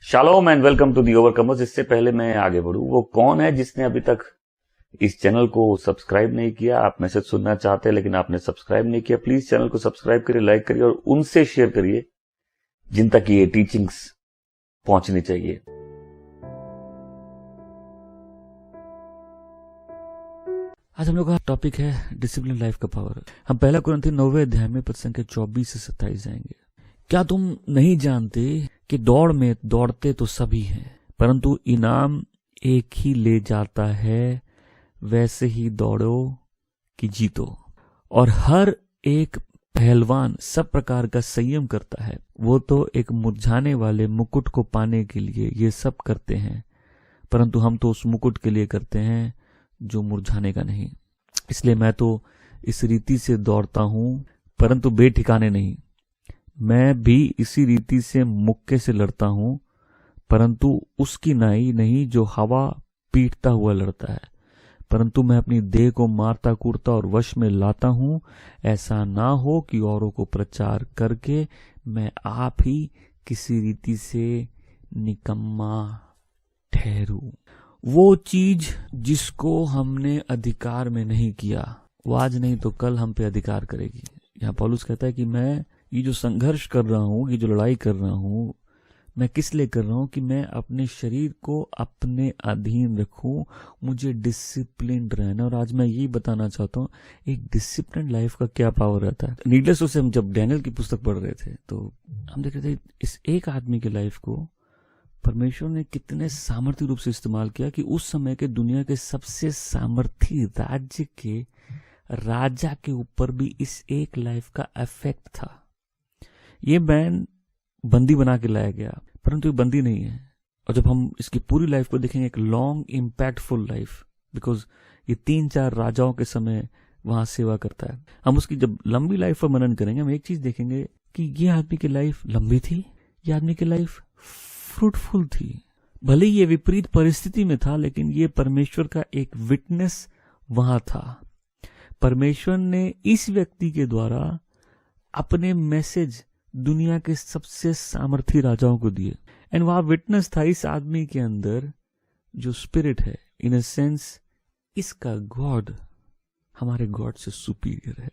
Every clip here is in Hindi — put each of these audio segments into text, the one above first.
Shalom and welcome to the Overcomers. इससे पहले मैं आगे बढ़ूं, वो कौन है जिसने अभी तक इस चैनल को सब्सक्राइब नहीं किया? आप मैसेज सुनना चाहते हैं लेकिन आपने सब्सक्राइब नहीं किया, प्लीज चैनल को सब्सक्राइब करिए, लाइक करिए और उनसे शेयर करिए जिन तक ये टीचिंग्स पहुंचनी चाहिए। आज हम लोग का टॉपिक है डिसिप्लिन लाइफ का पावर। हम पहला कुरिन्थी 9वें अध्याय में पद संख्या 24 से 27 जाएंगे। क्या तुम नहीं जानते कि दौड़ में दौड़ते तो सभी हैं, परंतु इनाम एक ही ले जाता है? वैसे ही दौड़ो कि जीतो। और हर एक पहलवान सब प्रकार का संयम करता है। वो तो एक मुरझाने वाले मुकुट को पाने के लिए ये सब करते हैं, परंतु हम तो उस मुकुट के लिए करते हैं जो मुरझाने का नहीं। इसलिए मैं तो इस रीति से दौड़ता हूं, परंतु बेठिकाने नहीं। मैं भी इसी रीति से मुक्के से लड़ता हूं, परंतु उसकी नाई नहीं जो हवा पीटता हुआ लड़ता है, परंतु मैं अपनी देह को मारता कूटता और वश में लाता हूं, ऐसा ना हो कि औरों को प्रचार करके मैं आप ही किसी रीति से निकम्मा ठहरूं। वो चीज जिसको हमने अधिकार में नहीं किया, वो आज नहीं तो कल हम पे अधिकार करेगी। यहाँ पौलुस कहता है कि मैं ये जो संघर्ष कर रहा हूं, ये जो लड़ाई कर रहा हूं, मैं किस लिए कर रहा हूं? कि मैं अपने शरीर को अपने अधीन रखूं, मुझे डिसिप्लिन रहना। और आज मैं यही बताना चाहता हूं एक डिसिप्लिन लाइफ का क्या पावर रहता है। नीडलेस टू से हम जब डैनियल की पुस्तक पढ़ रहे थे तो हम देख रहे थे इस एक आदमी की लाइफ को परमेश्वर ने कितने सामर्थ्य रूप से इस्तेमाल किया कि उस समय के दुनिया के सबसे सामर्थ्य राज्य के राजा के ऊपर भी इस एक लाइफ का इफेक्ट था। ये मैन बंदी बना के लाया गया, परंतु ये बंदी नहीं है। और जब हम इसकी पूरी लाइफ को देखेंगे, एक लॉन्ग इम्पैक्टफुल लाइफ, बिकॉज ये 3-4 राजाओं के समय वहां सेवा करता है। हम उसकी जब लंबी लाइफ पर मनन करेंगे, हम एक चीज देखेंगे कि ये आदमी की लाइफ लंबी थी, ये आदमी की लाइफ फ्रूटफुल थी। भले ये विपरीत परिस्थिति में था, लेकिन ये परमेश्वर का एक विटनेस वहां था। परमेश्वर ने इस व्यक्ति के द्वारा अपने मैसेज दुनिया के सबसे सामर्थी राजाओं को दिए। एंड वहां विटनेस था इस आदमी के अंदर जो स्पिरिट है। इन अ सेंस इसका गॉड हमारे गॉड से सुपीरियर है।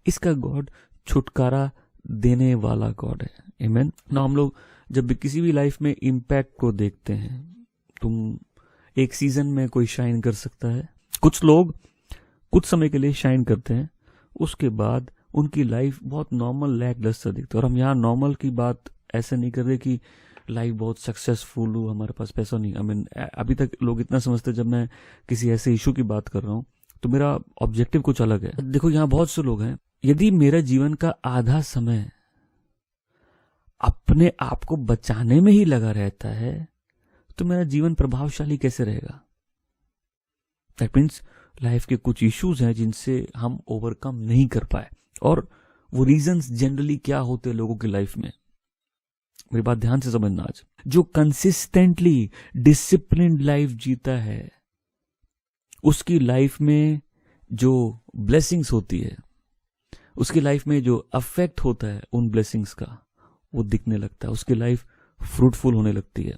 इसका गॉड छुटकारा देने वाला गॉड है। आमेन। ना हम लोग जब भी किसी भी लाइफ में इम्पैक्ट को देखते हैं, तुम एक सीजन में कोई शाइन कर सकता है। कुछ लोग कुछ समय के लिए शाइन करते हैं, उसके बाद उनकी लाइफ बहुत नॉर्मल लैकलस्टर दिखती है। और हम यहाँ नॉर्मल की बात ऐसे नहीं कर रहे कि लाइफ बहुत सक्सेसफुल हो, हमारे पास पैसा नहीं। आई मीन अभी तक लोग इतना समझते हैं जब मैं किसी ऐसे इशू की बात कर रहा हूँ तो मेरा ऑब्जेक्टिव कुछ अलग है। देखो यहाँ बहुत से लोग हैं, यदि मेरा जीवन का आधा समय अपने आप को बचाने में ही लगा रहता है तो मेरा जीवन प्रभावशाली कैसे रहेगा? दैट मीन्स लाइफ के कुछ इश्यूज हैं जिनसे हम ओवरकम नहीं कर पाए। और वो रीजंस जनरली क्या होते हैं लोगों की लाइफ में, मेरी बात ध्यान से समझना। आज जो कंसिस्टेंटली डिसिप्लिन्ड लाइफ जीता है, उसकी लाइफ में जो ब्लेसिंग्स होती है, उसकी लाइफ में जो अफेक्ट होता है उन ब्लेसिंग्स का, वो दिखने लगता है। उसकी लाइफ फ्रूटफुल होने लगती है।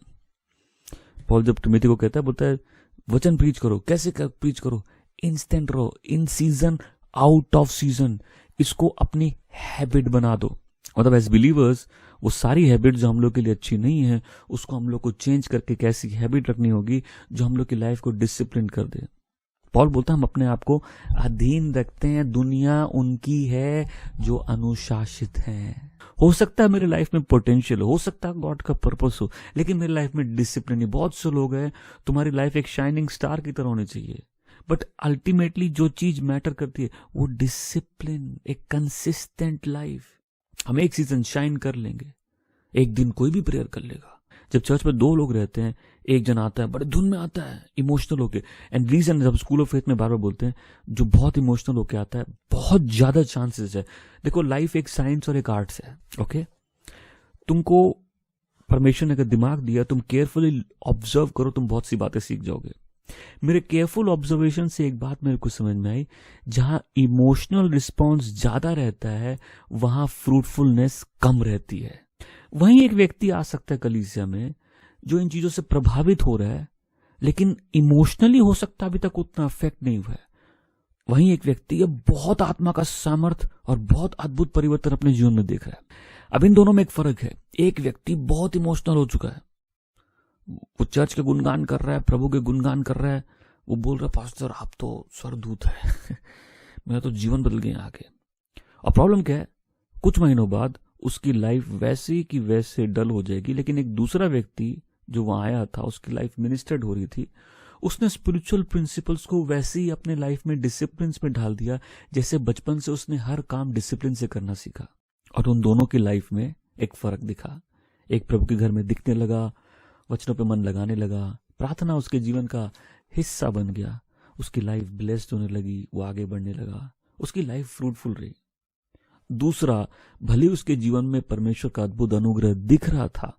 पॉल जब तिमोथी को कहता है, बोलता है वचन प्रीच करो। कैसे प्रीच करो? इंस्टेंट रहो, इन सीजन आउट ऑफ सीजन। इसको अपनी हैबिट बना दो। मतलब एज बिलीवर्स वो सारी हैबिट जो हम लोग के लिए अच्छी नहीं है, उसको हम लोग को चेंज करके कैसी हैबिट रखनी होगी जो हम लोग की लाइफ को डिसिप्लिन कर दे। पॉल बोलता है हम अपने आप को अधीन रखते हैं, दुनिया उनकी है जो अनुशासित है। हो सकता है मेरे लाइफ में पोटेंशियल हो सकता है गॉड का पर्पस हो, लेकिन मेरी लाइफ में डिसिप्लिन नहीं। बहुत से लोग हैं, तुम्हारी लाइफ एक शाइनिंग स्टार की तरह होनी चाहिए, बट अल्टीमेटली जो चीज मैटर करती है वो डिसिप्लिन, एक कंसिस्टेंट लाइफ। हम एक सीजन शाइन कर लेंगे, एक दिन कोई भी प्रेयर कर लेगा। जब चर्च में 2 लोग रहते हैं, एक जन आता है बड़े धुन में आता है इमोशनल होके, एंड रीजन जब स्कूल ऑफ फेथ में बार बार बोलते हैं जो बहुत इमोशनल होके आता है, बहुत ज्यादा चांसेस है। देखो लाइफ एक साइंस और एक आर्ट्स है। ओके, तुमको परमेश्वर ने अगर दिमाग दिया, तुम केयरफुली ऑब्जर्व करो, तुम बहुत सी बातें सीख जाओगे। मेरे केयरफुल ऑब्जर्वेशन से एक बात मेरे को समझ में आई, जहां इमोशनल रिस्पॉन्स ज्यादा रहता है वहां फ्रूटफुलनेस कम रहती है। वहीं एक व्यक्ति आ सकता है कलीसिया में जो इन चीजों से प्रभावित हो रहा है, लेकिन इमोशनली हो सकता अभी तक उतना अफेक्ट नहीं हुआ है। वहीं एक व्यक्ति अब बहुत आत्मा का सामर्थ्य और बहुत अद्भुत परिवर्तन अपने जीवन में देख रहा है। अब इन दोनों में एक फर्क है। एक व्यक्ति बहुत इमोशनल हो चुका है, वो चर्च के गुणगान कर रहा है, प्रभु के गुणगान कर रहा है, वो बोल रहा है पास्टर आप तो स्वर्गदूत है मेरा तो जीवन बदल गया आगे। और प्रॉब्लम क्या है, कुछ महीनों बाद उसकी लाइफ वैसे की वैसे डल हो जाएगी। लेकिन एक दूसरा व्यक्ति जो वहां आया था, उसकी लाइफ मिनिस्टर्ड हो रही थी, उसने स्पिरिचुअल प्रिंसिपल्स को वैसे ही अपने लाइफ में डिसिप्लिन में ढाल दिया जैसे बचपन से उसने हर काम डिसिप्लिन से करना सीखा। और उन दोनों की लाइफ में एक फर्क दिखा। एक प्रभु के घर में दिखने लगा, वचनों पे मन लगाने लगा, प्रार्थना उसके जीवन का हिस्सा बन गया, उसकी लाइफ ब्लेस्ड होने लगी, वो आगे बढ़ने लगा, उसकी लाइफ फ्रूटफुल रही। दूसरा, भले उसके जीवन में परमेश्वर का अद्भुत अनुग्रह दिख रहा था,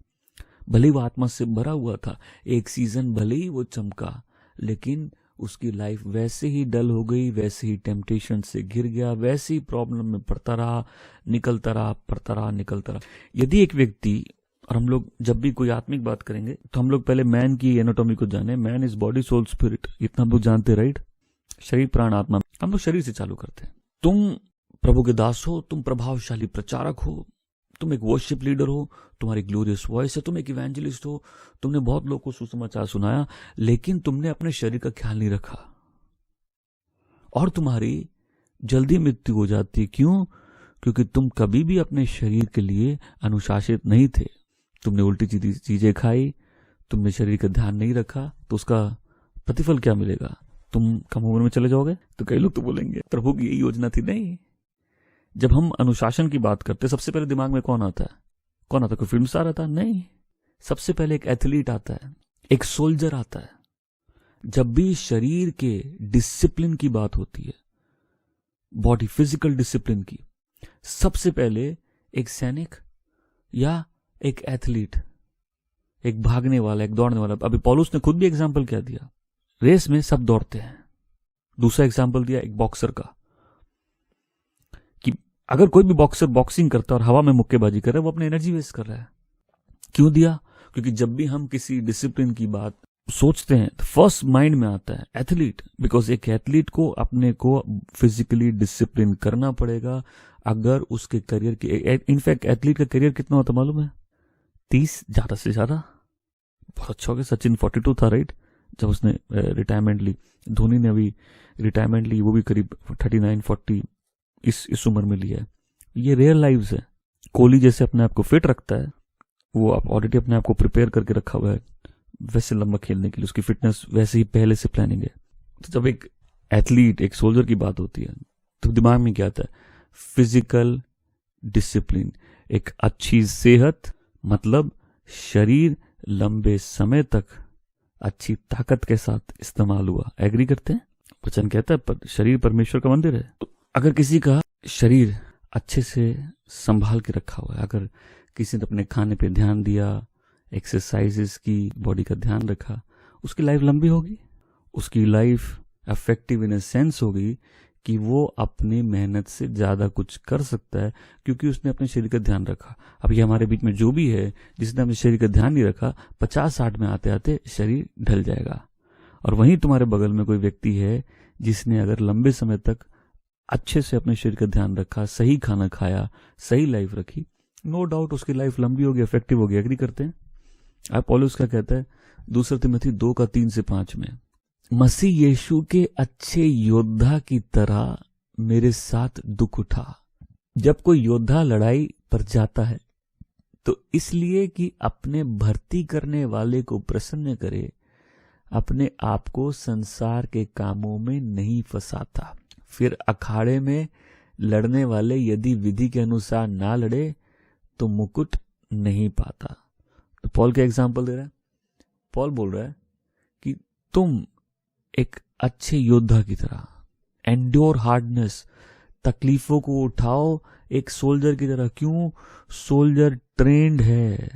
भले वो आत्मा से भरा हुआ था, एक सीजन भले ही वो चमका, लेकिन उसकी लाइफ वैसे ही डल हो गई, वैसे ही टेम्पटेशन से घिर गया, वैसे ही प्रॉब्लम में पड़ता रहा, निकलता रहा, पड़ता रहा, निकलता रहा। यदि एक व्यक्ति, और हम लोग जब भी कोई आत्मिक बात करेंगे तो हम लोग पहले मैन की एनाटॉमी को जाने। Man is body soul spirit, इतना हम लोग जानते, राइट? शरीर प्राण आत्मा, हम लोग शरीर से चालू करते हैं। तुम प्रभु के दास हो, तुम प्रभावशाली प्रचारक हो, तुम एक वर्शिप लीडर हो, तुम्हारी ग्लोरियस वॉइस है, तुम एक इवेंजलिस्ट हो, तुमने बहुत लोगों को सुसमाचार सुनाया, लेकिन तुमने अपने शरीर का ख्याल नहीं रखा और तुम्हारी जल्दी मृत्यु हो जाती। क्यों? क्योंकि तुम कभी भी अपने शरीर के लिए अनुशासित नहीं थे। तुमने उल्टी चीजें खाई, तुमने शरीर का ध्यान नहीं रखा, तो उसका प्रतिफल क्या मिलेगा? तुम कम उम्र में चले जाओगे। तो कई लोग तो बोलेंगे प्रभु की यही योजना थी। नहीं, जब हम अनुशासन की बात करते सबसे पहले दिमाग में कौन आता है? कौन आता है? कोई फिल्म स्टार आता है? नहीं, सबसे पहले एक एथलीट आता है, एक सोल्जर आता है। जब भी शरीर के डिसिप्लिन की बात होती है, बॉडी फिजिकल डिसिप्लिन की, सबसे पहले एक सैनिक या एक एथलीट, एक भागने वाला, एक दौड़ने वाला। अभी पौलुस ने खुद भी एग्जाम्पल क्या दिया, रेस में सब दौड़ते हैं। दूसरा एग्जाम्पल दिया एक बॉक्सर का, कि अगर कोई भी बॉक्सर बॉक्सिंग करता है और हवा में मुक्केबाजी कर रहा है, वो अपनी एनर्जी वेस्ट कर रहा है। क्यों दिया? क्योंकि जब भी हम किसी डिसिप्लिन की बात सोचते हैं तो फर्स्ट माइंड में आता है एथलीट, बिकॉज एक एथलीट को अपने को फिजिकली डिसिप्लिन करना पड़ेगा अगर उसके करियर के, इनफैक्ट एथलीट का करियर कितना होता मालूम है? 30 ज्यादा से ज्यादा। बहुत अच्छा हो गया, सचिन 42 था, राइट, जब उसने रिटायरमेंट ली। धोनी ने अभी रिटायरमेंट ली, वो भी करीब 39-40 इस उम्र में लिया है। ये रेयर लाइव्स है। कोहली जैसे अपने आप को फिट रखता है, वो ऑलरेडी अपने आप को प्रिपेयर करके रखा हुआ है वैसे लंबा खेलने के लिए, उसकी फिटनेस वैसे ही पहले से प्लानिंग है। तो जब एक एथलीट, एक सोल्जर की बात होती है तो दिमाग में क्या आता है? फिजिकल डिसिप्लिन, एक अच्छी सेहत, मतलब शरीर लंबे समय तक अच्छी ताकत के साथ इस्तेमाल हुआ। एग्री करते हैं? वचन कहता है पर शरीर परमेश्वर का मंदिर है। तो अगर किसी का शरीर अच्छे से संभाल के रखा हुआ है, अगर किसी ने अपने खाने पे ध्यान दिया, एक्सरसाइजेस की, बॉडी का ध्यान रखा, उसकी लाइफ लंबी होगी, उसकी life effective in a sense होगी कि वो अपनी मेहनत से ज्यादा कुछ कर सकता है क्योंकि उसने अपने शरीर का ध्यान रखा। अब ये हमारे बीच में जो भी है जिसने अपने शरीर का ध्यान नहीं रखा, 50-60 में आते आते शरीर ढल जाएगा। और वहीं तुम्हारे बगल में कोई व्यक्ति है जिसने अगर लंबे समय तक अच्छे से अपने शरीर का ध्यान रखा, सही खाना खाया, सही लाइफ रखी, नो डाउट उसकी लाइफ लंबी होगी, इफेक्टिव होगी। एग्री करते हैं? अब पौलुस क्या कहता है 2 तिमोथी 2:3-5 में, मसीह यीशु के अच्छे योद्धा की तरह मेरे साथ दुख उठा। जब कोई योद्धा लड़ाई पर जाता है तो इसलिए कि अपने भर्ती करने वाले को प्रसन्न करे, अपने आप को संसार के कामों में नहीं फंसाता। फिर अखाड़े में लड़ने वाले यदि विधि के अनुसार ना लड़े तो मुकुट नहीं पाता। तो पॉल क्या एग्जाम्पल दे रहा है? पॉल बोल रहा है कि तुम एक अच्छे योद्धा की तरह एंड्योर हार्डनेस, तकलीफों को उठाओ एक सोल्जर की तरह। क्यों? सोल्जर ट्रेंड है,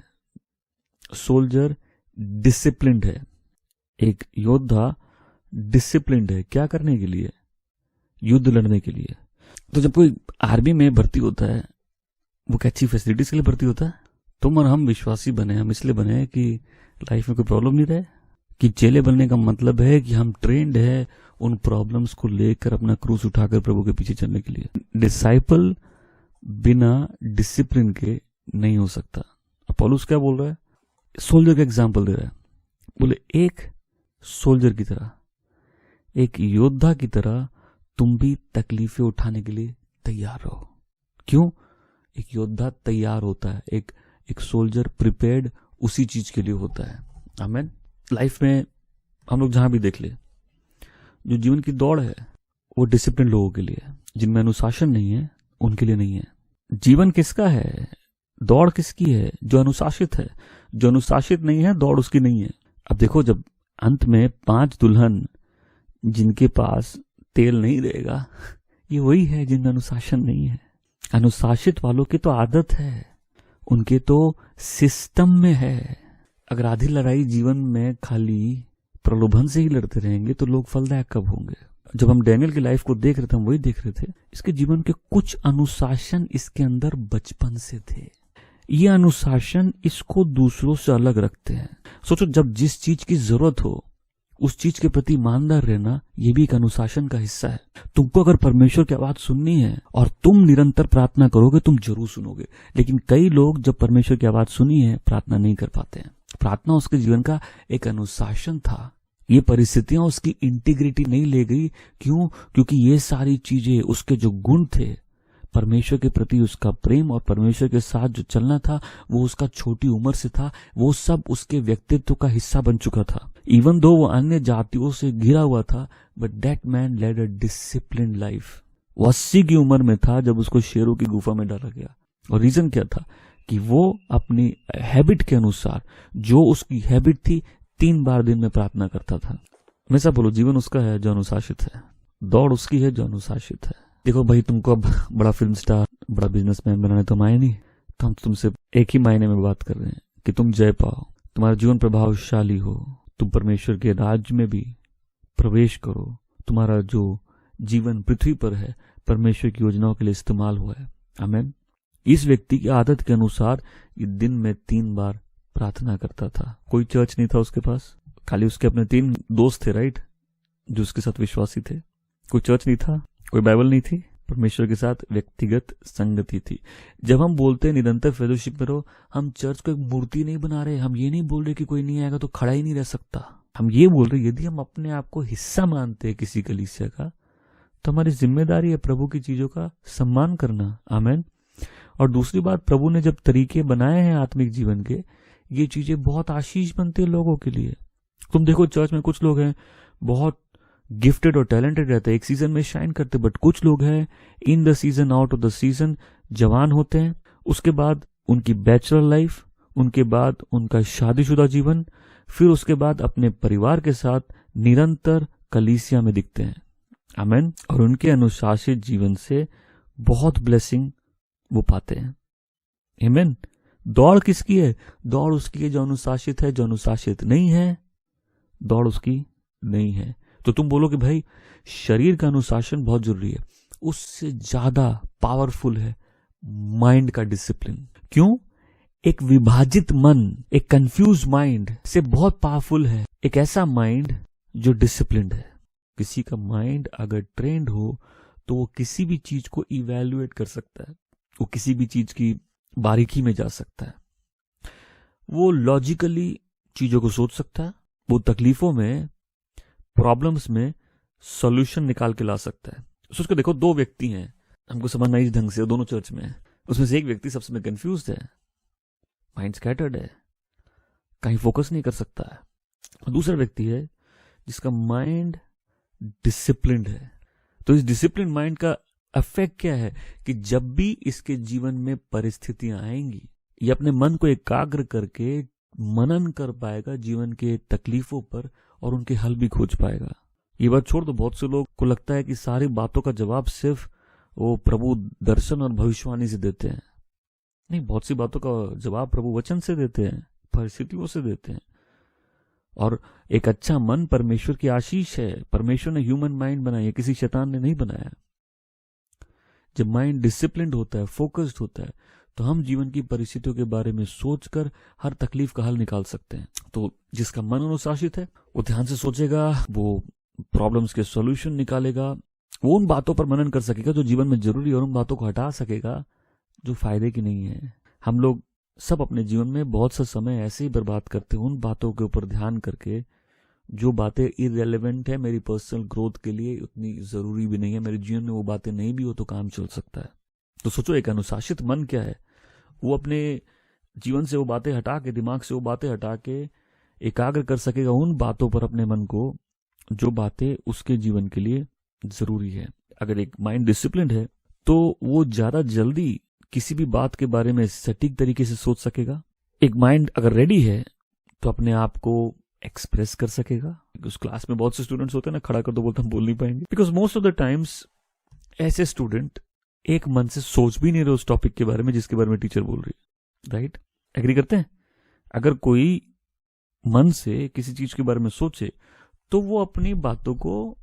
सोल्जर डिसिप्लिन्ड है। एक योद्धा डिसिप्लिन्ड है क्या करने के लिए? युद्ध लड़ने के लिए। तो जब कोई आर्मी में भर्ती होता है, वो क्या अच्छी फैसिलिटीज के लिए भर्ती होता है? तुम और हम विश्वासी बने, हम इसलिए बने हैं कि लाइफ में कोई प्रॉब्लम नहीं रहे। कि चेले बनने का मतलब है कि हम ट्रेंड है उन प्रॉब्लम्स को लेकर अपना क्रूस उठाकर प्रभु के पीछे चलने के लिए। डिसाइपल बिना डिसिप्लिन के नहीं हो सकता। अब पौलुस क्या बोल रहा है? सोल्जर का एग्जाम्पल दे रहा है। बोले एक सोल्जर की तरह, एक योद्धा की तरह तुम भी तकलीफें उठाने के लिए तैयार रहो। क्यों? एक योद्धा तैयार होता है, एक सोल्जर प्रिपेयर्ड उसी चीज के लिए होता है। आमीन। लाइफ में हम लोग जहां भी देख ले, जो जीवन की दौड़ है वो डिसिप्लिन लोगों के लिए है। जिनमें अनुशासन नहीं है उनके लिए नहीं है। जीवन किसका है? दौड़ किसकी है? जो अनुशासित है। जो अनुशासित नहीं है, दौड़ उसकी नहीं है। अब देखो, जब अंत में 5 दुल्हन जिनके पास तेल नहीं रहेगा, ये वही है जिनमें अनुशासन नहीं है। अनुशासित वालों की तो आदत है, उनके तो सिस्टम में है। अगर आधी लड़ाई जीवन में खाली प्रलोभन से ही लड़ते रहेंगे तो लोग फलदायक कब होंगे? जब हम डैनियल की लाइफ को देख रहे थे, हम वही देख रहे थे। इसके जीवन के कुछ अनुशासन इसके अंदर बचपन से थे। ये अनुशासन इसको दूसरों से अलग रखते हैं। सोचो, जब जिस चीज की जरूरत हो उस चीज के प्रति ईमानदार रहना, ये भी एक अनुशासन का हिस्सा है। तुमको अगर परमेश्वर की आवाज सुननी है और तुम निरंतर प्रार्थना करोगे, तुम जरूर सुनोगे। लेकिन कई लोग जब परमेश्वर की आवाज सुनी है, प्रार्थना नहीं कर पाते हैं। प्रार्थना उसके जीवन का एक अनुशासन था। ये परिस्थितियां उसकी इंटीग्रिटी नहीं ले गई। क्यों? क्योंकि ये सारी चीजें, उसके जो गुण थे, परमेश्वर के प्रति उसका प्रेम और परमेश्वर के साथ जो चलना था, वो उसका छोटी उम्र से था। वो सब उसके व्यक्तित्व का हिस्सा बन चुका था। इवन दो वो अन्य जातियों से घिरा हुआ था, but that man led a disciplined life. वो 80 की उम्र में था जब उसको शेरों की गुफा में डाला गया। और रीजन क्या था? कि वो अपनी हैबिट के अनुसार, जो उसकी हैबिट थी, 3 बार दिन में प्रार्थना करता था। हमेशा बोलो, जीवन उसका है जो अनुशासित है, दौड़ उसकी है जो अनुशासित है। देखो भाई, तुमको अब बड़ा फिल्म स्टार, बड़ा बिजनेसमैन बनाने तो हम आए नहीं। तो हम तुमसे एक ही मायने में बात कर रहे हैं कि तुम जय पाओ, तुम्हारा जीवन प्रभावशाली हो, तुम परमेश्वर के राज्य में भी प्रवेश करो, तुम्हारा जो जीवन पृथ्वी पर है परमेश्वर की योजनाओं के लिए इस्तेमाल हुआ है। आमीन। इस व्यक्ति की आदत के अनुसार ये दिन में 3 बार प्रार्थना करता था। कोई चर्च नहीं था उसके पास, खाली उसके अपने 3 दोस्त थे, राइट, जो उसके साथ विश्वासी थे। कोई चर्च नहीं था, कोई बाइबल नहीं थी, परमेश्वर के साथ व्यक्तिगत संगति थी। जब हम बोलते हैं निरंतर फेलोशिप में रहो, हम चर्च को एक मूर्ति नहीं बना रहे। हम ये नहीं बोल रहे कि कोई नहीं आएगा तो खड़ा ही नहीं रह सकता। हम ये बोल रहे, यदि हम अपने आप को हिस्सा मानते हैं किसी कलीसिया का, तो हमारी जिम्मेदारी है प्रभु की चीजों का सम्मान करना। आमीन। और दूसरी बात, प्रभु ने जब तरीके बनाए हैं आत्मिक जीवन के, ये चीजें बहुत आशीष बनती है लोगों के लिए। तुम देखो, चर्च में कुछ लोग हैं बहुत गिफ्टेड और टैलेंटेड रहते हैं, एक सीजन में शाइन करते, बट कुछ लोग हैं in the season out of the season जवान होते हैं, उसके बाद उनकी बैचलर लाइफ, उनके बाद उनका शादीशुदा जीवन, फिर उसके बाद अपने परिवार के साथ निरंतर कलीसिया में दिखते हैं। आमीन। और उनके अनुशासित जीवन से बहुत ब्लेसिंग वो पाते हैं। आमीन। दौड़ किसकी है? दौड़ उसकी है जो अनुशासित है। जो अनुशासित नहीं है, दौड़ उसकी नहीं है। तो तुम बोलो कि भाई शरीर का अनुशासन बहुत जरूरी है, उससे ज्यादा पावरफुल है माइंड का डिसिप्लिन। क्यों? एक विभाजित मन, एक कंफ्यूज माइंड से बहुत पावरफुल है एक ऐसा माइंड जो डिसिप्लिन्ड है। किसी का माइंड अगर ट्रेंड हो तो वो किसी भी चीज को इवैल्यूएट कर सकता है, वो किसी भी चीज की बारीकी में जा सकता है, वो लॉजिकली चीजों को सोच सकता है, वो तकलीफों में, प्रॉब्लम्स में सॉल्यूशन निकाल के ला सकता है। सोच के देखो, 2 व्यक्ति हैं, हमको समझना इस ढंग से, दोनों चर्च में है। उसमें से एक व्यक्ति सबसे में कंफ्यूज है, माइंड स्कैटर्ड है, कहीं फोकस नहीं कर सकता है, और दूसरा व्यक्ति है जिसका माइंड डिसिप्लिन्ड है। तो इस डिसिप्लिन माइंड का इफेक्ट क्या है कि जब भी इसके जीवन में परिस्थितियां आएंगी, ये अपने मन को एकाग्र करके मनन कर पाएगा जीवन के तकलीफों पर और उनके हल भी खोज पाएगा। ये बात छोड़ दो, बहुत से लोग को लगता है कि सारी बातों का जवाब सिर्फ वो प्रभु दर्शन और भविष्यवाणी से देते हैं। नहीं, बहुत सी बातों का जवाब प्रभु वचन से देते हैं, परिस्थितियों से देते हैं। और एक अच्छा मन परमेश्वर की आशीष है। परमेश्वर ने ह्यूमन माइंड बनाई है, किसी शैतान ने नहीं बनाया। जब माइंड डिसिप्लिन्ड होता है, फोकस्ड होता है, तो हम जीवन की परिस्थितियों के बारे में सोचकर हर तकलीफ का हल निकाल सकते हैं। तो जिसका मन अनुशासित है वो ध्यान से सोचेगा, वो प्रॉब्लम्स के सॉल्यूशन निकालेगा, वो उन बातों पर मनन कर सकेगा जो जीवन में जरूरी है और उन बातों को हटा सकेगा जो फायदे की नहीं है। हम लोग सब अपने जीवन में बहुत सा समय ऐसे ही बर्बाद करते हैं उन बातों के ऊपर ध्यान करके जो बातें इररिलेवेंट है, मेरी पर्सनल ग्रोथ के लिए उतनी जरूरी भी नहीं है, मेरे जीवन में वो बातें नहीं भी हो तो काम चल सकता है। तो सोचो एक अनुशासित मन क्या है, वो अपने जीवन से वो बातें हटा के, दिमाग से वो बातें हटा के एकाग्र कर सकेगा उन बातों पर अपने मन को जो बातें उसके जीवन के लिए जरूरी है। अगर एक माइंड डिसिप्लिन्ड है तो वो ज्यादा जल्दी किसी भी बात के बारे में सटीक तरीके से सोच सकेगा। एक माइंड अगर रेडी है तो अपने आप को एक्सप्रेस कर सकेगा। उस क्लास में बहुत से स्टूडेंट्स होते हैं ना, खड़ा कर दो बोलते हम बोल नहीं पाएंगे, because most of the times ऐसे स्टूडेंट एक मन से सोच भी नहीं रहे उस टॉपिक के बारे में जिसके बारे में टीचर बोल रही है। राइट, एग्री करते हैं? अगर कोई मन से किसी चीज के बारे में सोचे तो वो अपनी बातों को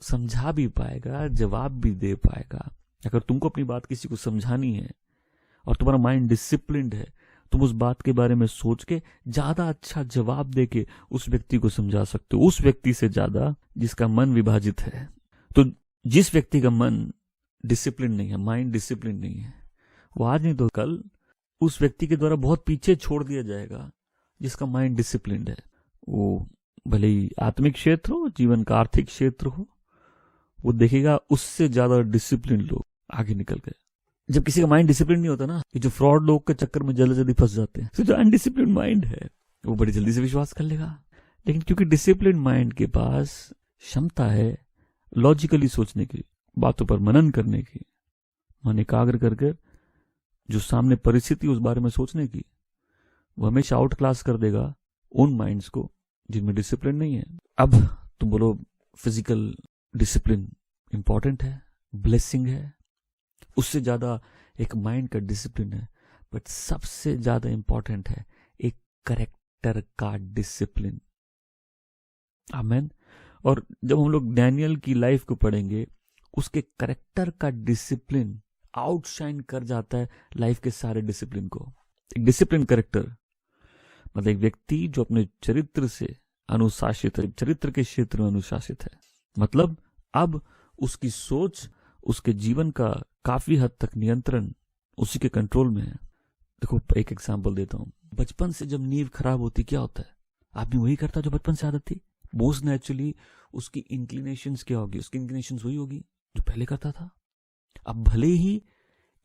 समझा भी पाएगा, जवाब भी दे पाएगा। अगर तुमको अपनी बात किसी को समझानी है और तुम्हारा माइंड डिसिप्लिन्ड है, तुम उस बात के बारे में सोच के ज्यादा अच्छा जवाब देके उस व्यक्ति को समझा सकते हो, उस व्यक्ति से ज्यादा जिसका मन विभाजित है। तो जिस व्यक्ति का मन डिसिप्लिन नहीं है, माइंड डिसिप्लिन नहीं है, वो आज नहीं तो कल उस व्यक्ति के द्वारा बहुत पीछे छोड़ दिया जाएगा जिसका माइंड डिसिप्लिन्ड है। वो भले ही आत्मिक क्षेत्र हो, जीवन का आर्थिक क्षेत्र हो, वो देखेगा उससे ज्यादा डिसिप्लिन लोग आगे निकल गए। जब किसी का माइंड डिसिप्लिन नहीं होता ना, ये जो फ्रॉड लोग के चक्कर में जल्दी जल्दी फंस जाते हैं, तो जो अनडिसिप्लिन माइंड है वो बड़ी जल्दी से विश्वास कर लेगा। लेकिन क्योंकि डिसिप्लिन माइंड के पास क्षमता है लॉजिकली सोचने की, बातों पर मनन करने की, मन एकाग्र करके जो सामने परिस्थिति उस बारे में सोचने की, वो हमेशा आउट क्लास कर देगा उन माइंड्स को जिनमें डिसिप्लिन नहीं है। अब तुम बोलो फिजिकल डिसिप्लिन इंपॉर्टेंट है, ब्लेसिंग है, उससे ज्यादा एक माइंड का डिसिप्लिन है, बट सबसे ज्यादा इंपॉर्टेंट है एक करेक्टर का डिसिप्लिन। आमेन। और जब हम लोग डैनियल की लाइफ को पढ़ेंगे, उसके करेक्टर का डिसिप्लिन आउटशाइन कर जाता है लाइफ के सारे डिसिप्लिन को। एक डिसिप्लिन करेक्टर मतलब एक व्यक्ति जो अपने चरित्र से अनुशासित है, चरित्र के क्षेत्र में अनुशासित है, मतलब अब उसकी सोच, उसके जीवन का काफी हद तक नियंत्रण उसी के कंट्रोल में है। देखो एक एग्जांपल देता हूं। बचपन से जब नींव खराब होती क्या होता है? आदमी वही करता जो बचपन से आदत थी। मोस्ट नेचुरली उसकी इंक्लिनेशंस क्या होगी? उसकी इंक्लिनेशंस वही होगी जो पहले करता था। अब भले ही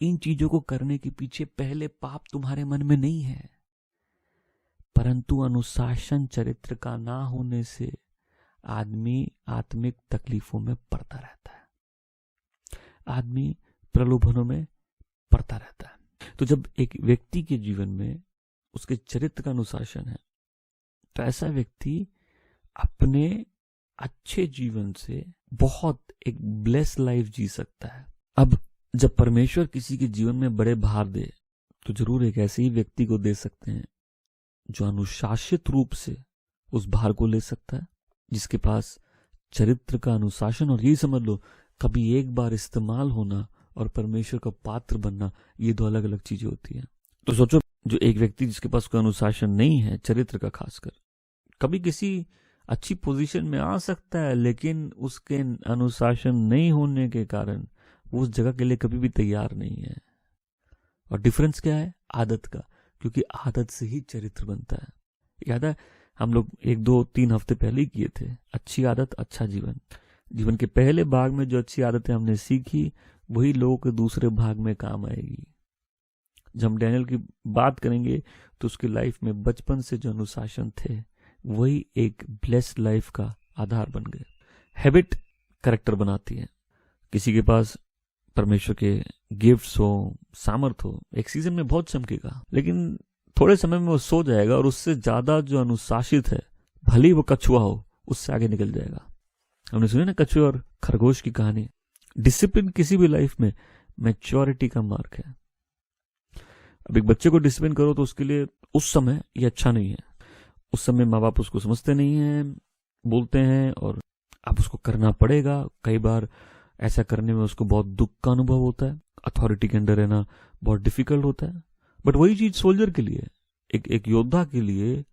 इन चीजों को करने के पीछे पहले पाप तुम्हारे मन में नहीं है, परंतु अनुशासन चरित्र का ना होने से आदमी आत्मिक तकलीफों में पड़ता रहता है, आदमी प्रलोभनों में पड़ता रहता है। तो जब एक व्यक्ति के जीवन में उसके चरित्र का अनुशासन है तो ऐसा व्यक्ति अपने अच्छे जीवन से बहुत एक ब्लेस लाइफ जी सकता है। अब जब परमेश्वर किसी के जीवन में बड़े भार दे तो जरूर एक ऐसे ही व्यक्ति को दे सकते हैं जो अनुशासित रूप से उस भार को ले सकता है, जिसके पास चरित्र का अनुशासन, और यही समझ लो कभी एक बार इस्तेमाल होना और परमेश्वर का पात्र बनना, ये दो अलग अलग चीजें होती हैं। तो सोचो जो एक व्यक्ति जिसके पास कोई अनुशासन नहीं है चरित्र का, खासकर कभी किसी अच्छी पोजीशन में आ सकता है, लेकिन उसके अनुशासन नहीं होने के कारण वो उस जगह के लिए कभी भी तैयार नहीं है। और डिफरेंस क्या है? आदत का, क्योंकि आदत से ही चरित्र बनता है। याद है हम लोग 1-2-3 हफ्ते पहले ही किए थे, अच्छी आदत अच्छा जीवन। जीवन के पहले भाग में जो अच्छी आदतें हमने सीखी वही लोगों के दूसरे भाग में काम आएगी। जब हम डैनियल की बात करेंगे तो उसकी लाइफ में बचपन से जो अनुशासन थे वही एक ब्लेस्ड लाइफ का आधार बन गए। हैबिट करेक्टर बनाती है। किसी के पास परमेश्वर के गिफ्ट्स हो, सामर्थ हो, एक सीजन में बहुत चमकेगा, लेकिन थोड़े समय में वो सो जाएगा और उससे ज्यादा जो अनुशासित है, भले ही वो कछुआ हो, उससे आगे निकल जाएगा। हमने सुनी ना कछुए और खरगोश की कहानी। डिसिप्लिन किसी भी लाइफ में मैच्योरिटी का मार्क है। अब एक बच्चे को डिसिप्लिन करो तो उसके लिए उस समय ये अच्छा नहीं है। उस समय माँ बाप उसको समझते नहीं है, बोलते हैं, और अब उसको करना पड़ेगा। कई बार ऐसा करने में उसको बहुत दुख का अनुभव होता है, अथॉरिटी के अंडर रहना बहुत डिफिकल्ट होता है। बट वही चीज सोल्जर के लिए, एक योद्धा के लिए,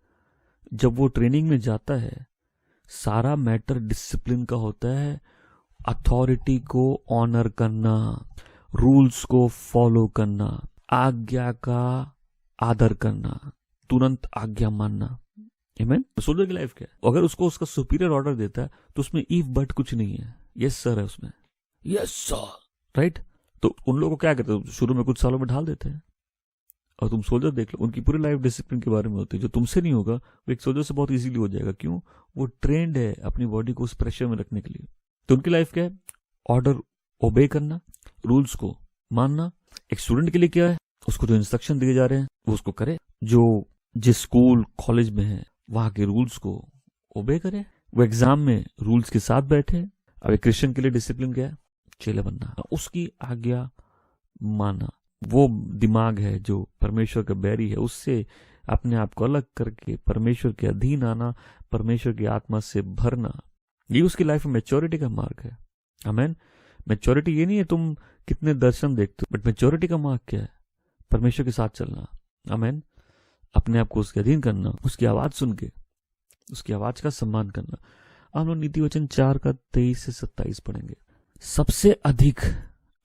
जब वो ट्रेनिंग में जाता है, सारा मैटर डिसिप्लिन का होता है। अथॉरिटी को ऑनर करना, रूल्स को फॉलो करना, आज्ञा का आदर करना, तुरंत आज्ञा मानना। आमीन। सोल्जर की लाइफ क्या है? अगर उसको उसका सुपीरियर ऑर्डर देता है तो उसमें इफ बट कुछ नहीं है, यस सर है उसमें, यस सर, राइट। तो उन लोगों को क्या कहते हैं, शुरू में कुछ सालों में ढाल देते हैं। और तुम सोल्जर देख लो, उनकी पूरी लाइफ डिसिप्लिन के बारे में होती है। जो तुमसे नहीं होगा वो एक सोल्जर से बहुत इजीली हो जाएगा। क्यों? वो ट्रेंड है अपनी बॉडी को उस प्रेशर में रखने के लिए। तो उनकी लाइफ क्या है? ऑर्डर ओबे करना, रूल्स को मानना। एक स्टूडेंट के लिए क्या है? उसको जो इंस्ट्रक्शन दिए जा रहे हैं वो उसको करे, जो जिस स्कूल कॉलेज में है वहां के रूल्स को ओबे करे, वो एग्जाम में रूल्स के साथ बैठे। अब एक क्रिश्चियन के लिए डिसिप्लिन क्या है? चेला बनना, उसकी आज्ञा माना। वो दिमाग है जो परमेश्वर का बैरी है, उससे अपने आप को अलग करके परमेश्वर के अधीन आना, परमेश्वर की आत्मा से भरना, ये उसकी लाइफ में मैच्योरिटी का मार्ग है। आमीन। मैच्योरिटी ये नहीं है तुम कितने दर्शन देखते हो, बट मैच्योरिटी का मार्ग क्या है? परमेश्वर के साथ चलना। आमीन। अपने आप को उसके अधीन करना, उसकी आवाज सुन के उसकी आवाज का सम्मान करना। हम लोग नीति वचन 4 का 23 से 27 पढ़ेंगे। सबसे अधिक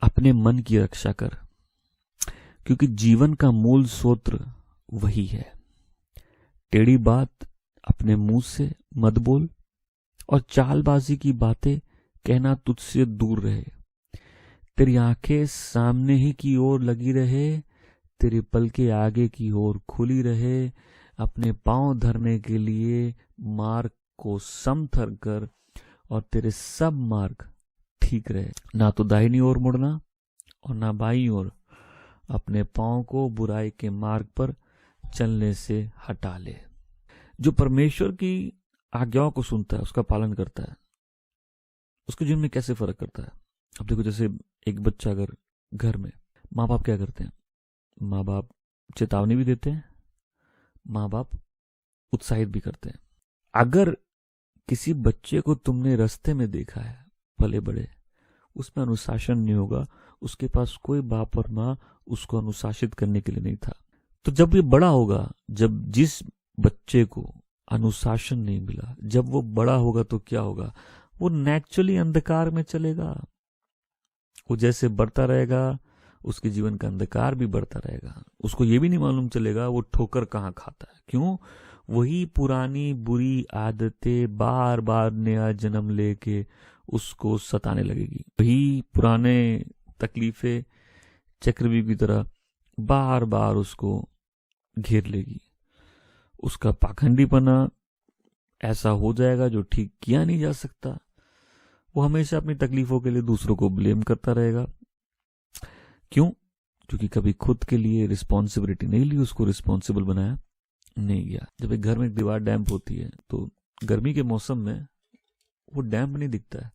अपने मन की रक्षा कर, क्योंकि जीवन का मूल सूत्र वही है। टेढ़ी बात अपने मुंह से मत बोल, और चालबाजी की बातें कहना तुझसे दूर रहे। तेरी आंखें सामने ही की ओर लगी रहे, तेरे पलके आगे की ओर खुली रहे। अपने पांव धरने के लिए मार्ग को समथर कर, और तेरे सब मार्ग ठीक रहे। ना तो दाहिनी ओर मुड़ना और ना बाईं ओर। अपने पांव को बुराई के मार्ग पर चलने से हटा ले। जो परमेश्वर की आज्ञाओं को सुनता है, उसका पालन करता है, उसके जीवन में कैसे फर्क करता है। अब देखो, जैसे एक बच्चा अगर घर में, माँ बाप क्या करते हैं? माँ बाप चेतावनी भी देते हैं, माँ बाप उत्साहित भी करते हैं। अगर किसी बच्चे को तुमने रास्ते में देखा है भले बड़े, उसमें अनुशासन नहीं होगा, उसके पास कोई बाप और माँ उसको अनुशासित करने के लिए नहीं था, तो जब ये बड़ा होगा, जब जिस बच्चे को अनुशासन नहीं मिला, जब वो बड़ा होगा तो क्या होगा? वो नेचुरली अंधकार में चलेगा। वो जैसे बढ़ता रहेगा, उसके जीवन का अंधकार भी बढ़ता रहेगा। उसको ये भी नहीं मालूम चलेगा वो ठोकर कहाँ खाता है। क्यों? वही पुरानी बुरी आदतें बार बार नया जन्म लेके उसको सताने लगेगी। वही पुराने तकलीफें चक्रव्यूह की तरह बार बार उसको घेर लेगी। उसका पाखंडीपना ऐसा हो जाएगा जो ठीक किया नहीं जा सकता। वो हमेशा अपनी तकलीफों के लिए दूसरों को ब्लेम करता रहेगा। क्यों? क्योंकि कभी खुद के लिए रिस्पॉन्सिबिलिटी नहीं ली, उसको रिस्पॉन्सिबल बनाया नहीं गया। जब एक घर में एक दीवार डैम्प होती है तो गर्मी के मौसम में वो डैम्प नहीं दिखता है।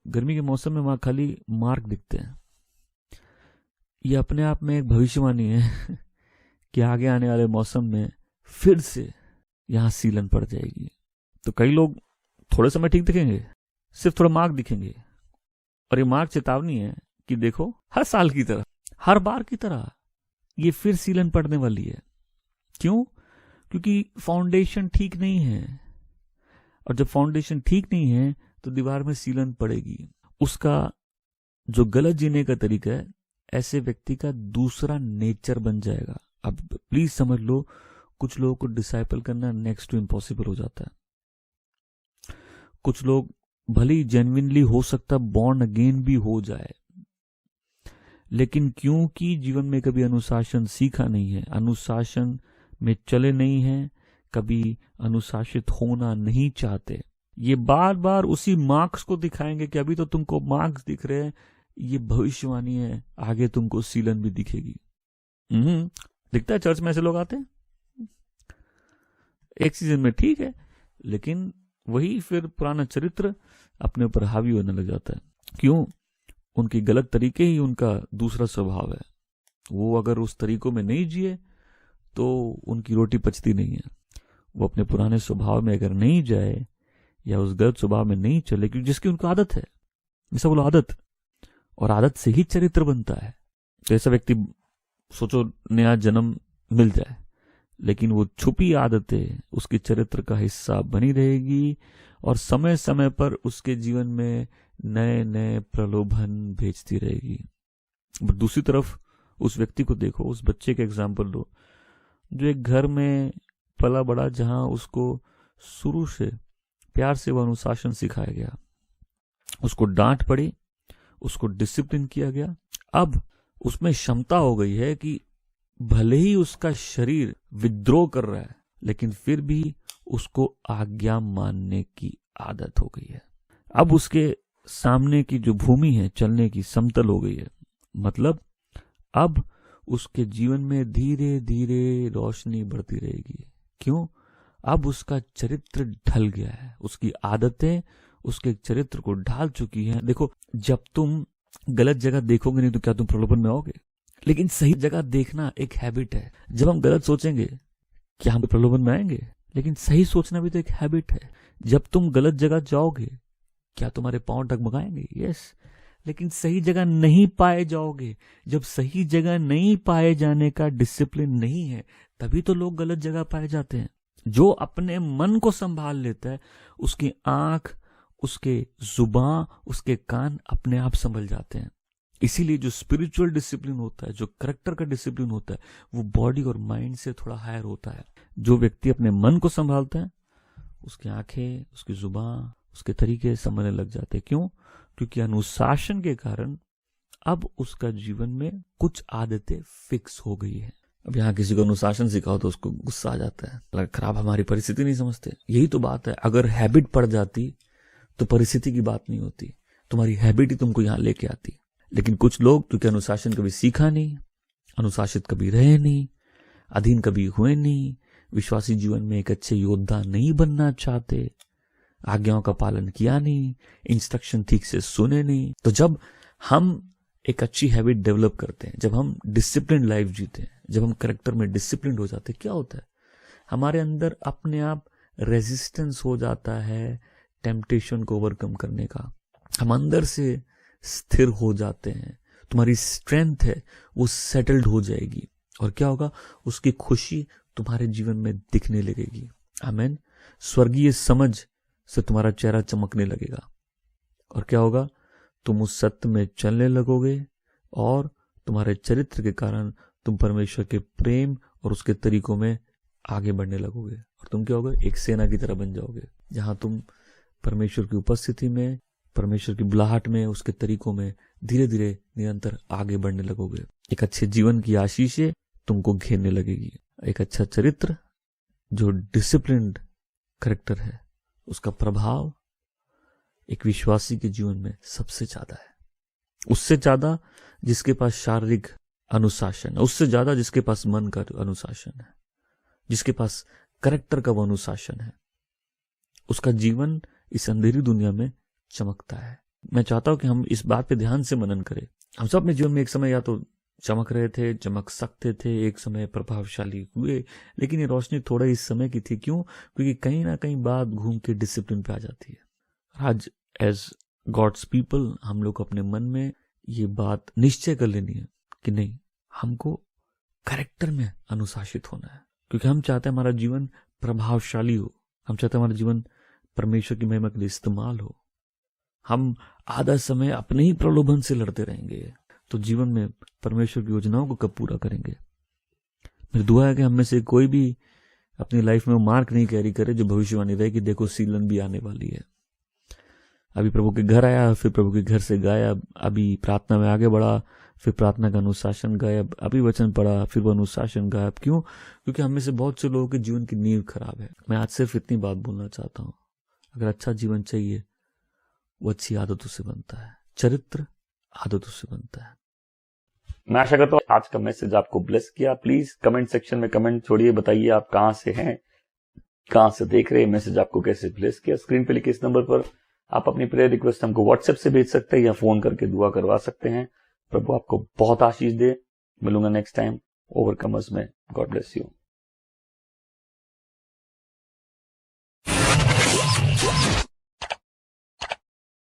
गर्मी के मौसम में वहां खाली मार्क दिखते हैं। ये अपने आप में एक भविष्यवाणी है कि आगे आने वाले मौसम में फिर से यहां सीलन पड़ जाएगी। तो कई लोग थोड़े समय ठीक दिखेंगे, सिर्फ थोड़ा मार्क दिखेंगे, और ये मार्क चेतावनी है कि देखो, हर साल की तरह, हर बार की तरह ये फिर सीलन पड़ने वाली है। क्यों? क्योंकि फाउंडेशन ठीक नहीं है, और जब फाउंडेशन ठीक नहीं है तो दीवार में सीलन पड़ेगी। उसका जो गलत जीने का तरीका है, ऐसे व्यक्ति का दूसरा नेचर बन जाएगा। अब प्लीज समझ लो, कुछ लोगों को डिसाइपल करना नेक्स्ट टू इम्पॉसिबल हो जाता है। कुछ लोग भले ही जेन्युइनली हो सकता बॉर्न अगेन भी हो जाए, लेकिन क्योंकि जीवन में कभी अनुशासन सीखा नहीं है, अनुशासन में चले नहीं है, कभी अनुशासित होना नहीं चाहते, ये बार बार उसी मार्क्स को दिखाएंगे कि अभी तो तुमको मार्क्स दिख रहे हैं, ये भविष्यवाणी है, आगे तुमको सीलन भी दिखेगी। दिखता है चर्च में ऐसे लोग आते हैं, एक सीजन में ठीक है, लेकिन वही फिर पुराना चरित्र अपने ऊपर हावी होने लग जाता है। क्यों? उनकी गलत तरीके ही उनका दूसरा स्वभाव है। वो अगर उस तरीकों में नहीं जिए तो उनकी रोटी पचती नहीं है। वो अपने पुराने स्वभाव में अगर नहीं जाए या उस गलत स्वभाव में नहीं चले, क्योंकि जिसकी उनको आदत है, जैसा बोलो आदत, और आदत से ही चरित्र बनता है। तो ऐसा व्यक्ति सोचो नया जन्म मिल जाए, लेकिन वो छुपी आदतें उसके चरित्र का हिस्सा बनी रहेगी और समय समय पर उसके जीवन में नए नए प्रलोभन भेजती रहेगी। बट दूसरी तरफ उस व्यक्ति को देखो, उस बच्चे के एग्जाम्पल लो जो एक घर में पला बड़ा, जहां उसको शुरू से प्यार से वो अनुशासन सिखाया गया, उसको डांट पड़ी, उसको डिसिप्लिन किया गया। अब उसमें क्षमता हो गई है कि भले ही उसका शरीर विद्रोह कर रहा है, लेकिन फिर भी उसको आज्ञा मानने की आदत हो गई है। अब उसके सामने की जो भूमि है चलने की समतल हो गई है। मतलब अब उसके जीवन में धीरे धीरे रोशनी बढ़ती रहेगी। क्यों? अब उसका चरित्र ढल गया है, उसकी आदतें उसके चरित्र को ढाल चुकी हैं। देखो, जब तुम गलत जगह देखोगे नहीं तो क्या तुम प्रलोभन में आओगे? लेकिन सही जगह देखना एक हैबिट है। जब हम गलत सोचेंगे क्या हम प्रलोभन में आएंगे? लेकिन सही सोचना भी तो एक हैबिट है। जब तुम गलत जगह जाओगे क्या तुम्हारे पांव डगमगाएंगे? यस। लेकिन सही जगह नहीं पाए जाओगे। जब सही जगह नहीं पाए जाने का डिसिप्लिन नहीं है, तभी तो लोग गलत जगह पाए जाते हैं। जो अपने मन को संभाल लेता है, उसकी आंख, उसके जुबान, उसके कान अपने आप संभल जाते हैं। इसीलिए जो स्पिरिचुअल डिसिप्लिन होता है, जो करेक्टर का डिसिप्लिन होता है, वो बॉडी और माइंड से थोड़ा हायर होता है। जो व्यक्ति अपने मन को संभालता है, उसकी आंखें, उसकी जुबान, उसके तरीके संभलने लग जाते हैं। क्यों? क्योंकि अनुशासन के कारण अब उसका जीवन में कुछ आदतें फिक्स हो गई है। अब यहाँ किसी को अनुशासन सिखाओ तो उसको गुस्सा आ जाता है, खराब, हमारी परिस्थिति नहीं समझते। यही तो बात है। अगर हैबिट पड़ जाती तो परिस्थिति की बात नहीं होती, तुम्हारी हैबिट ही तुमको यहाँ लेके आती। लेकिन कुछ लोग क्योंकि अनुशासन कभी सीखा नहीं, अनुशासित कभी रहे नहीं, अधीन कभी हुए नहीं, विश्वासी जीवन में एक अच्छे योद्धा नहीं बनना चाहते, आज्ञाओं का पालन किया नहीं, इंस्ट्रक्शन ठीक से सुने नहीं। तो जब हम एक अच्छी हैबिट डेवलप करते हैं, जब हम डिसिप्लिन लाइफ जीते हैं, जब हम करेक्टर में डिसिप्लिन हो जाते हैं, क्या होता है? हमारे अंदर अपने आप रेजिस्टेंस हो जाता है टेम्पटेशन को ओवरकम करने का। हम अंदर से स्थिर हो जाते हैं। तुम्हारी स्ट्रेंथ है वो सेटल्ड हो जाएगी। और क्या होगा? उसकी खुशी तुम्हारे जीवन में दिखने लगेगी। आमीन। स्वर्गीय समझ से तुम्हारा चेहरा चमकने लगेगा। और क्या होगा? तुम उस सत्य में चलने लगोगे और तुम्हारे चरित्र के कारण तुम परमेश्वर के प्रेम और उसके तरीकों में आगे बढ़ने लगोगे। और तुम क्या होगे? एक सेना की तरह बन जाओगे, जहां तुम परमेश्वर की उपस्थिति में, परमेश्वर की बुलाहट में, उसके तरीकों में धीरे धीरे निरंतर आगे बढ़ने लगोगे। एक अच्छे जीवन की आशीषें तुमको घेरने लगेगी। एक अच्छा चरित्र जो डिसिप्लिन्ड करेक्टर है, उसका प्रभाव एक विश्वासी के जीवन में सबसे ज्यादा है। उससे ज्यादा जिसके पास शारीरिक अनुशासन है, उससे ज्यादा जिसके पास मन का अनुशासन है, जिसके पास करेक्टर का वो अनुशासन है, उसका जीवन इस अंधेरी दुनिया में चमकता है। मैं चाहता हूं कि हम इस बात पे ध्यान से मनन करें। हम सब अपने जीवन में एक समय या तो चमक रहे थे, चमक सकते थे, एक समय प्रभावशाली हुए, लेकिन ये रोशनी थोड़ा इस समय की थी। क्यों? क्योंकि कहीं ना कहीं बात घूम के डिसिप्लिन पे आ जाती है। आज एज गॉड्स पीपल हम लोग अपने मन में ये बात निश्चय कर लेनी है कि नहीं, हमको करेक्टर में अनुशासित होना है। क्योंकि हम चाहते हैं हमारा जीवन प्रभावशाली हो, हम चाहते हैं हमारा जीवन परमेश्वर की महिमा के लिए इस्तेमाल हो। हम आधा समय अपने ही प्रलोभन से लड़ते रहेंगे तो जीवन में परमेश्वर की योजनाओं को कब पूरा करेंगे? मेरी दुआ है कि हम में से कोई भी अपनी लाइफ में वो मार्क नहीं कैरी करे जो भविष्यवाणी रहे कि देखो सीलन भी आने वाली है। अभी प्रभु के घर आया, फिर प्रभु के घर से गाया, अभी प्रार्थना में आगे बढ़ा, फिर प्रार्थना का अनुशासन गायब, अभी वचन पढ़ा, फिर वो अनुशासन गायब। क्यों? क्योंकि हम में से बहुत से लोगों के जीवन की नींव खराब है। मैं आज सिर्फ इतनी बात बोलना चाहता हूं, अगर अच्छा जीवन चाहिए वो अच्छी आदतों से बनता है, चरित्र आदतों से बनता है। मैं आशा करता हूँ आज का मैसेज आपको ब्लेस किया। प्लीज कमेंट सेक्शन में कमेंट छोड़िए, बताइए आप कहां से हैं, कहां से देख रहे हैं, मैसेज आपको कैसे ब्लेस किया। स्क्रीन पे लिखे इस नंबर पर आप अपनी प्रेयर रिक्वेस्ट हमको व्हाट्सएप से भेज सकते हैं या फोन करके दुआ करवा सकते हैं। प्रभु आपको बहुत आशीष दे। मिलूंगा नेक्स्ट टाइम ओवरकमर्स में। God bless you.